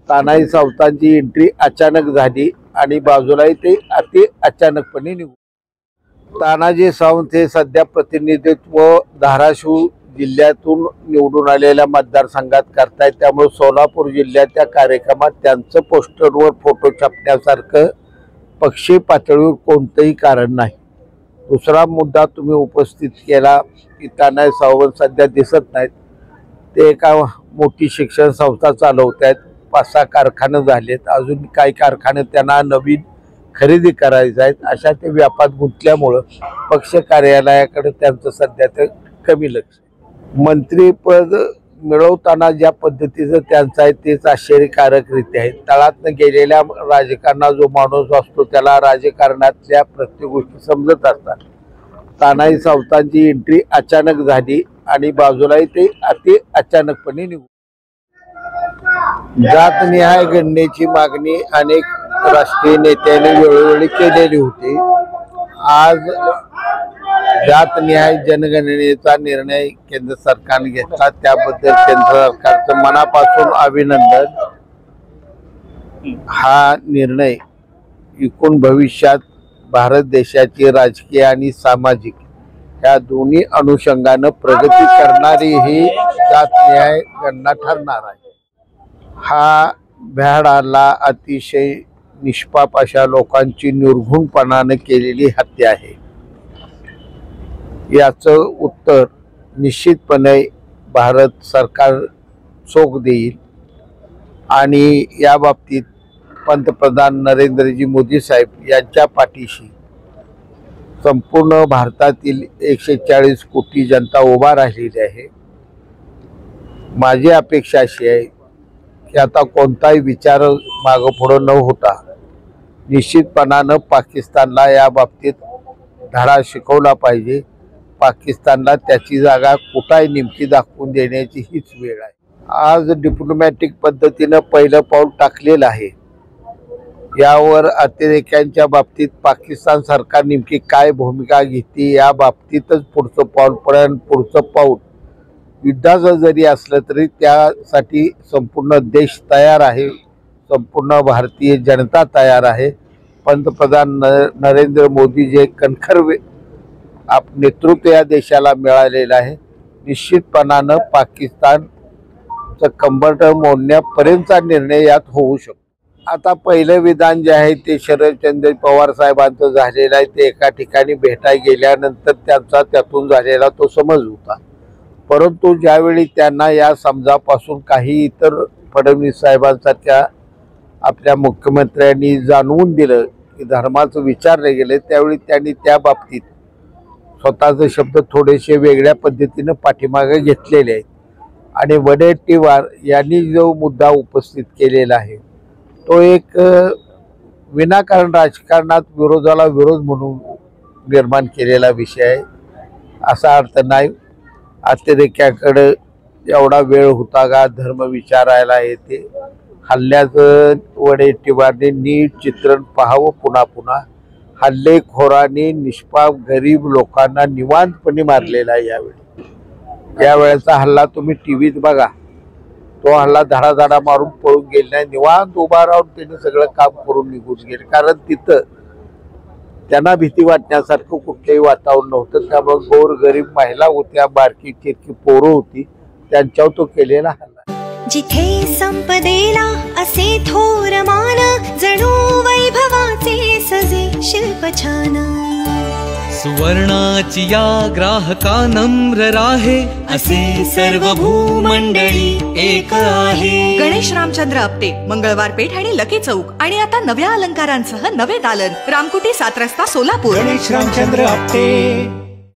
Tanaji सावंतांची entry अचानक झाली आणि बाजूलाही ते अति अचानकपणे निघून। तानाजी सावंत हे सध्या प्रतिनिधित्व धाराशिव जिल्ह्यातून निवडून आलेल्या मतदारसंघात करतायत, त्यामुळे सोलापूर जिल्ह्याच्या कार्यक्रमात त्यांचं पोस्टरवर फोटो छापण्यासारखं पक्षी पातळीवर कोणतंही कारण नाही। दुसरा मुद्दा तुम्ही उपस्थित केला की तानाजी सावंत सध्या दिसत नाहीत, ते एका मोठी शिक्षण संस्था चालवत आहेत, 5-6 कारखाने झालेत, अजून काही कारखाने त्यांना नवीन खरेदी करायचे आहेत, अशा ते व्यापात गुंतल्यामुळं पक्ष कार्यालयाकडे त्यांचं सध्या ते कमी लक्ष। मंत्रीपद मिळवताना ज्या पद्धतीचं त्यांचं आहे तेच आश्चर्यकारकरीत्या आहे। तळातनं गेलेल्या राजकारणात जो माणूस असतो त्याला राजकारणातल्या प्रत्येक गोष्टी समजत असतात। तानाजी सावंतांची एंट्री अचानक झाली आणि बाजूलाही ते अति अचानकपणे निघून। जातनिहाय गणनेची मागणी अनेक राष्ट्रीय नेत्यांनी वेळोवेळी केलेली होती। आज जातनिहाय जनगणनेचा निर्णय केंद्र सरकारने घेतला, त्याबद्दल केंद्र सरकारचं मनापासून अभिनंदन। हा निर्णय एकूण भविष्यात भारत देशाची राजकीय आणि सामाजिक या दोन्ही अनुषंगाने प्रगती करणारी ही जातनिहाय गणना ठरणार आहे। हा भ्याडाला अतिशय निष्पाप अशा लोकांची निर्घृणपणाने केलेली हत्या आहे। याचं उत्तर निश्चितपणे भारत सरकार चोख देईल आणि या बाबतीत पंतप्रधान नरेंद्रजी मोदी साहेब यांच्या पाठीशी संपूर्ण भारतातील 140 कोटी जनता उभा राहिलेली आहे। माझी अपेक्षा अशी आहे की आता कोणताही विचार मागं पुढं न होता निश्चितपणानं पाकिस्तानला या बाबतीत धडा शिकवला पाहिजे। पाकिस्तानला त्याची जागा कुठेही नेमकी दाखवून देण्याची हीच वेळ आहे। आज डिप्लोमॅटिक पद्धतीनं पहिलं पाऊल टाकलेलं आहे। यावर अतिरेक्यांच्या बाबतीत पाकिस्तान सरकार नेमकी काय भूमिका घेते या बाबतीतच पुढचं पाऊल पडेल। पुढचं पाऊल युद्धाचं जरी असलं तरी त्यासाठी संपूर्ण देश तयार आहे, संपूर्ण भारतीय जनता तयार आहे। पंतप्रधान नरेंद्र मोदी जे कणखर नेतृत्व या देशाला मिळालेलं आहे, निश्चितपणानं पाकिस्तानचं कंबरड मोडण्यापर्यंतचा निर्णय यात होऊ शकतो। आता पहिलं विधान जे आहे ते शरदचंद्र पवार साहेबांचं झालेलं आहे। ते एका ठिकाणी भेटायला गेल्यानंतर त्यांचा त्यातून झालेला तो समज होता, परंतु ज्यावेळी त्यांना या समजापासून काही इतर फडणवीस साहेबांसारख्या आपल्या मुख्यमंत्र्यांनी जाणवून दिलं की धर्माचं विचारले गेले, त्यावेळी त्यांनी त्या बाबतीत स्वतःचे शब्द थोडेसे वेगळ्या पद्धतीने पाठीमागे घेतलेले आहेत आणि वडेट्टीवार यांनी जो मुद्दा उपस्थित केलेला आहे तो एक विनाकारण राजकारणात विरोधाला विरोध म्हणून निर्माण केलेला विषय आहे, असा अर्थ नाही। अतिरेक्याकडे एवढा वेळ होता का धर्म विचारायला येते? हल्ल्याचं वडेट्टीवारने नीट चित्रण पाहावं पुन्हा पुन्हा। हल्लेखोरांनी निष्पाप गरीब लोकांना निवांतपणे मारलेला आहे। यावेळेचा हल्ला तुम्ही टीव्हीत बघा, तो हल्ला धडाधडा मारून पळून गेला नाही, निवांत उभा राहून त्यांनी सगळं काम करून निघून गेले, कारण तिथं त्यांना भीती वाटण्यासारखं कुठलंही वातावरण नव्हतं। त्यामुळे गोर गरीब महिला होत्या, बारकी चिरकी पोरं होती, त्यांच्यावर तो केलेला हल्ला। जिथे संपदेला असे थोर मान, जणू वैभवाचे सजे शिल्प छान। सुवर्णाची या ग्राहका नम्र राहे, असे सर्व भूमंडळी एक आहे। गणेश रामचंद्र आपटे, मंगळवार पेठ आणि लकी चौक, आणि आता नव्या अलंकारांसह नवे दालन, रामकुटी 7 रस्ता सोलापूर। गणेश रामचंद्र आपटे।